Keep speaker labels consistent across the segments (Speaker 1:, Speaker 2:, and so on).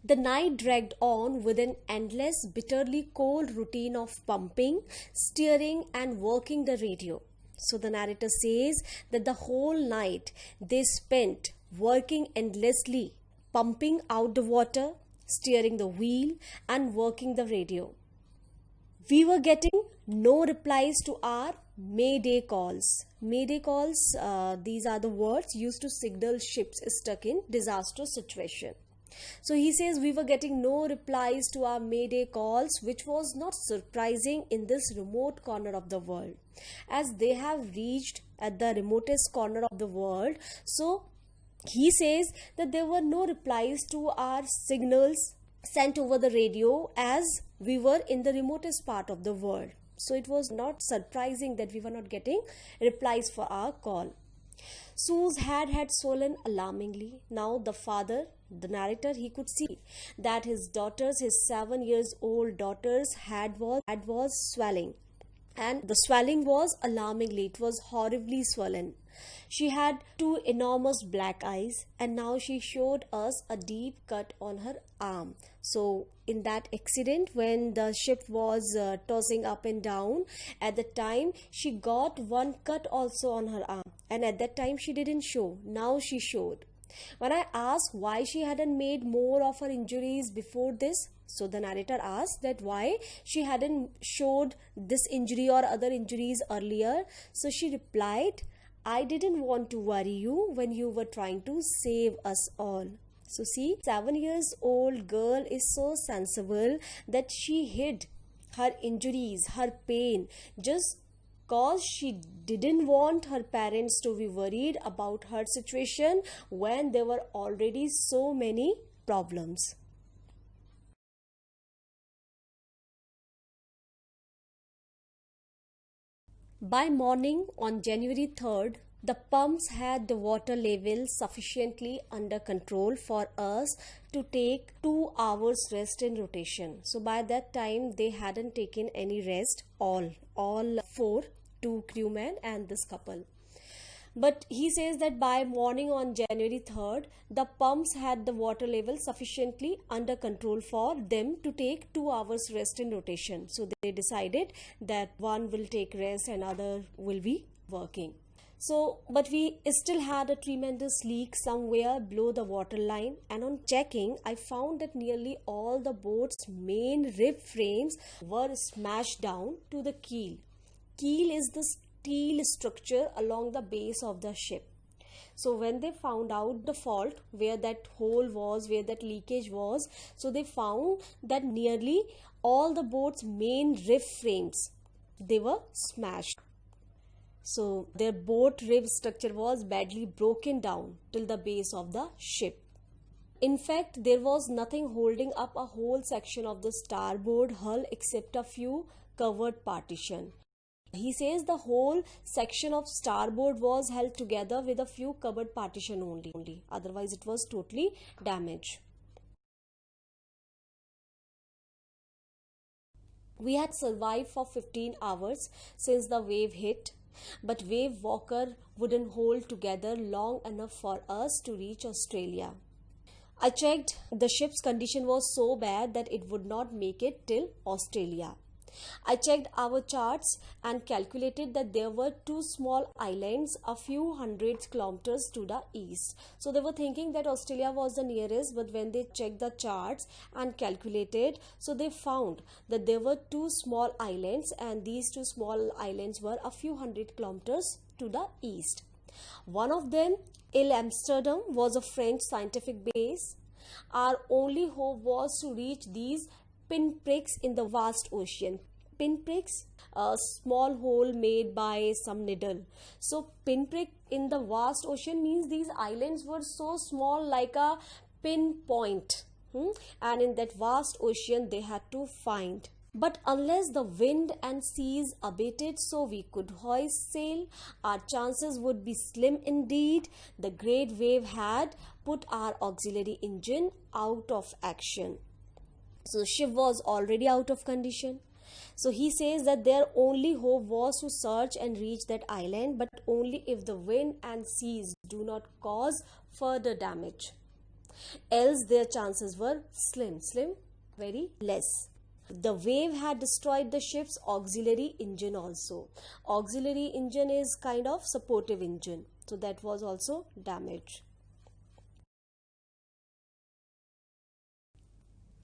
Speaker 1: The night dragged on with an endless, bitterly cold routine of pumping, steering, and working the radio. So the narrator says that the whole night they spent working endlessly, pumping out the water, steering the wheel, and working the radio. We were getting no replies to our mayday calls. Mayday calls, these are the words used to signal ships stuck in disastrous situation. So he says we were getting no replies to our mayday calls, which was not surprising in this remote corner of the world, as they have reached at the remotest corner of the world. So he says that there were no replies to our signals sent over the radio, as we were in the remotest part of the world. So it was not surprising that we were not getting replies for our call. Sue's head had swollen alarmingly. Now the father, the narrator, he could see that his daughters, his 7 years old daughters, head was swelling. And the swelling was alarmingly, it was horribly swollen. She had two enormous black eyes, and now she showed us a deep cut on her arm. So in that accident, when the ship was tossing up and down, at the time she got one cut also on her arm, and at that time she didn't show. Now she showed. When I asked why she hadn't made more of her injuries before this, so the narrator asked that why she hadn't showed this injury or other injuries earlier. So she replied, I didn't want to worry you when you were trying to save us all. So see, 7 years old girl is so sensible that she hid her injuries, her pain, just cause she didn't want her parents to be worried about her situation when there were already so many problems. By morning on January 3rd, the pumps had the water level sufficiently under control for us to take 2 hours rest in rotation. So by that time they hadn't taken any rest, all four, two crewmen and this couple. But he says that by morning on January 3rd, the pumps had the water level sufficiently under control for them to take 2 hours rest in rotation. So they decided that one will take rest and other will be working. So, but we still had a tremendous leak somewhere below the water line, and on checking, I found that nearly all the boat's main rib frames were smashed down to the keel. Keel is the steel structure along the base of the ship. So when they found out the fault, where that hole was, where that leakage was, so they found that nearly all the boat's main rib frames, they were smashed. So their boat rib structure was badly broken down till the base of the ship. In fact, there was nothing holding up a whole section of the starboard hull except a few covered partition. He says the whole section of starboard was held together with a few covered partition only. Otherwise, it was totally damaged. We had survived for 15 hours since the wave hit, but wave walker wouldn't hold together long enough for us to reach Australia. I checked, the ship's condition was so bad that it would not make it till Australia. I checked our charts and calculated that there were two small islands a few hundred kilometers to the east. So they were thinking that Australia was the nearest, but when they checked the charts and calculated, so they found that there were two small islands, and these two small islands were a few hundred kilometers to the east. One of them, Ile Amsterdam, was a French scientific base. Our only hope was to reach these pinpricks in the vast ocean. Pinpricks, a small hole made by some needle. So pinprick in the vast ocean means these islands were so small, like a pinpoint. And in that vast ocean they had to find. But unless the wind and seas abated so we could hoist sail, our chances would be slim indeed. The great wave had put our auxiliary engine out of action. So ship was already out of condition. So he says that their only hope was to search and reach that island, but only if the wind and seas do not cause further damage. else their chances were slim, very less. The wave had destroyed the ship's auxiliary engine also. Auxiliary engine is kind of supportive engine, so that was also damaged.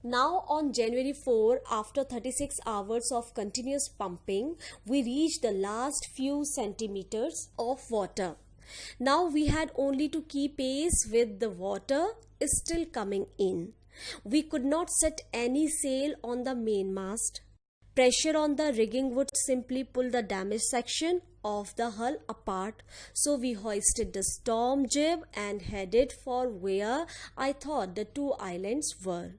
Speaker 1: Now on January 4, after 36 hours of continuous pumping, we reached the last few centimeters of water. Now we had only to keep pace with the water is still coming in. We could not set any sail on the mainmast. Pressure on the rigging would simply pull the damaged section of the hull apart. So we hoisted the storm jib and headed for where I thought the two islands were.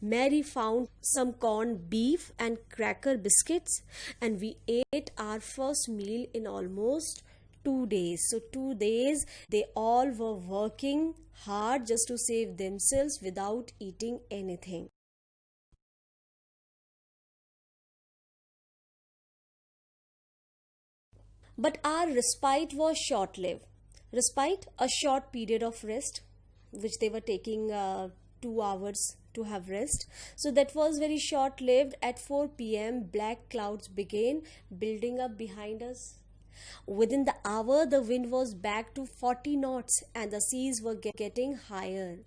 Speaker 1: Mary found some corned beef and cracker biscuits, and we ate our first meal in almost 2 days. So 2 days they all were working hard just to save themselves without eating anything. But our respite was short-lived. Respite, a short period of rest, which they were taking 2 hours to have rest. So that was very short-lived. At 4 p.m., black clouds began building up behind us. Within the hour, the wind was back to 40 knots and the seas were getting higher.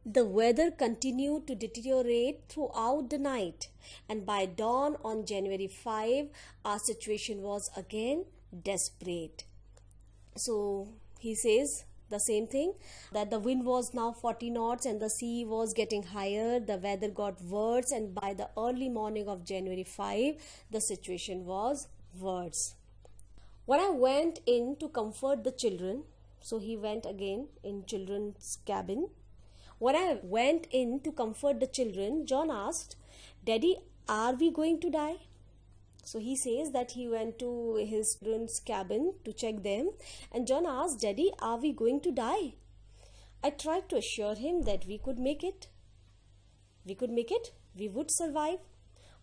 Speaker 1: The weather continued to deteriorate throughout the night, and by dawn on January 5, our situation was again desperate. So he says the same thing, that the wind was now 40 knots and the sea was getting higher. The weather got worse, and by the early morning of January 5, the situation was worse. When I went in to comfort the children, so he went again in children's cabin. When I went in to comfort the children, John asked, "Daddy, are we going to die?" So he says that he went to his children's cabin to check them, and John asked, "Daddy, are we going to die?" I tried to assure him that we could make it. We could make it. We would survive.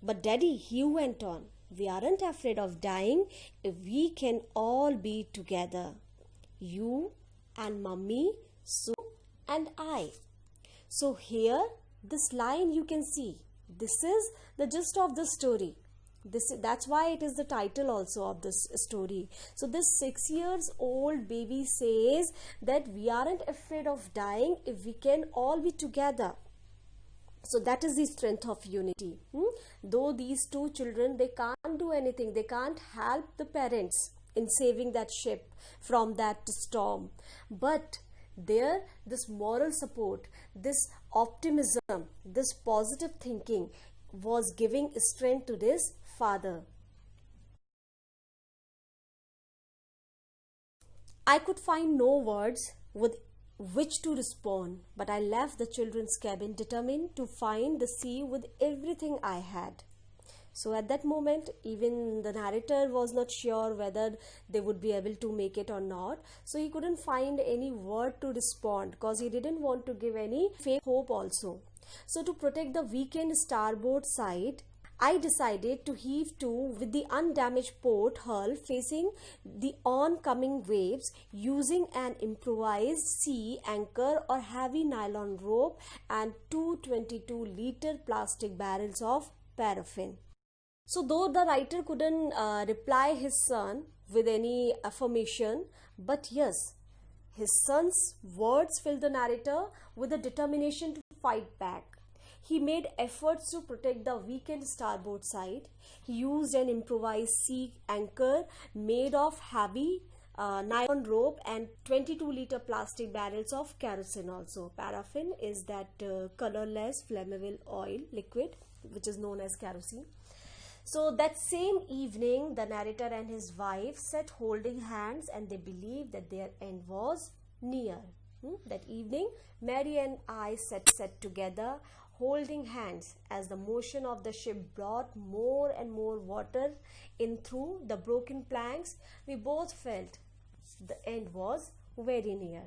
Speaker 1: "But Daddy," he went on, "we aren't afraid of dying if we can all be together. You and Mummy, Sue and I." So here, this line you can see. This is the gist of the story. That's why it is the title also of this story. So this 6 years old baby says that we aren't afraid of dying if we can all be together. So that is the strength of unity. Though these two children, they can't do anything, they can't help the parents in saving that ship from that storm, but this moral support, this optimism, this positive thinking was giving strength to this father. I could find no words with which to respond, but I left the children's cabin determined to find the sea with everything I had. So at that moment, even the narrator was not sure whether they would be able to make it or not. So he couldn't find any word to respond because he didn't want to give any fake hope also. So to protect the weakened starboard side, I decided to heave to with the undamaged port hull facing the oncoming waves using an improvised sea anchor or heavy nylon rope and two 22-liter plastic barrels of paraffin. So though the writer couldn't reply his son with any affirmation, but yes, his son's words filled the narrator with a determination to fight back. He made efforts to protect the weakened starboard side. He used an improvised sea anchor made of heavy nylon rope and 22-liter plastic barrels of kerosene also. Paraffin is that colorless flammable oil liquid which is known as kerosene. So that same evening, the narrator and his wife sat holding hands and they believed that their end was near. That evening, Mary and I sat together holding hands as the motion of the ship brought more and more water in through the broken planks. We both felt the end was very near.